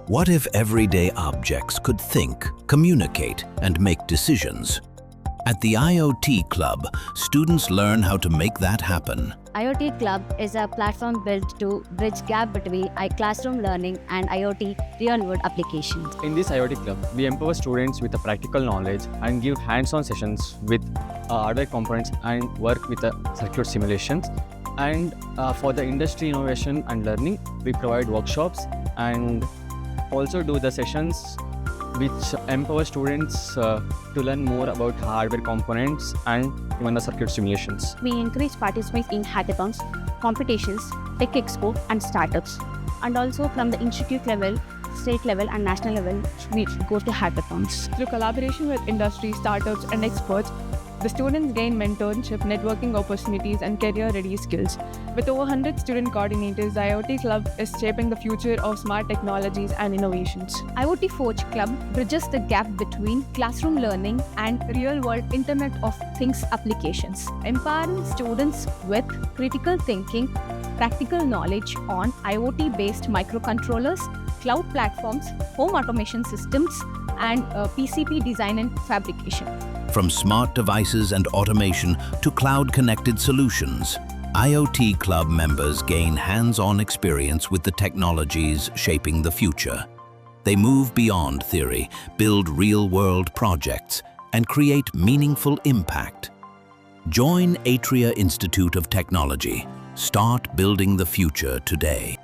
What if everyday objects could think, communicate, and make decisions? At the IoT Club, students learn how to make that happen. IoT Club is a platform built to bridge gap between classroom learning and IoT real-world applications. In this IoT Club, we empower students with the practical knowledge and give hands-on sessions with hardware components and work with the circuit simulations. And for the industry innovation and learning, we provide workshops and also do the sessions which empower students to learn more about hardware components and even the circuit simulations. We encourage participants in hackathons, competitions, tech expo and startups. And also from the institute level, state level and national level, we go to hackathons. Through collaboration with industry, startups and experts, the students gain mentorship, networking opportunities and career-ready skills. With over 100 student coordinators, the IoT Club is shaping the future of smart technologies and innovations. IoT Forge Club bridges the gap between classroom learning and real-world Internet of Things applications, empowering students with critical thinking, practical knowledge on IoT-based microcontrollers, cloud platforms, home automation systems, and PCB design and fabrication. From smart devices and automation to cloud-connected solutions, IoT Club members gain hands-on experience with the technologies shaping the future. They move beyond theory, build real-world projects, and create meaningful impact. Join Atria Institute of Technology. Start building the future today.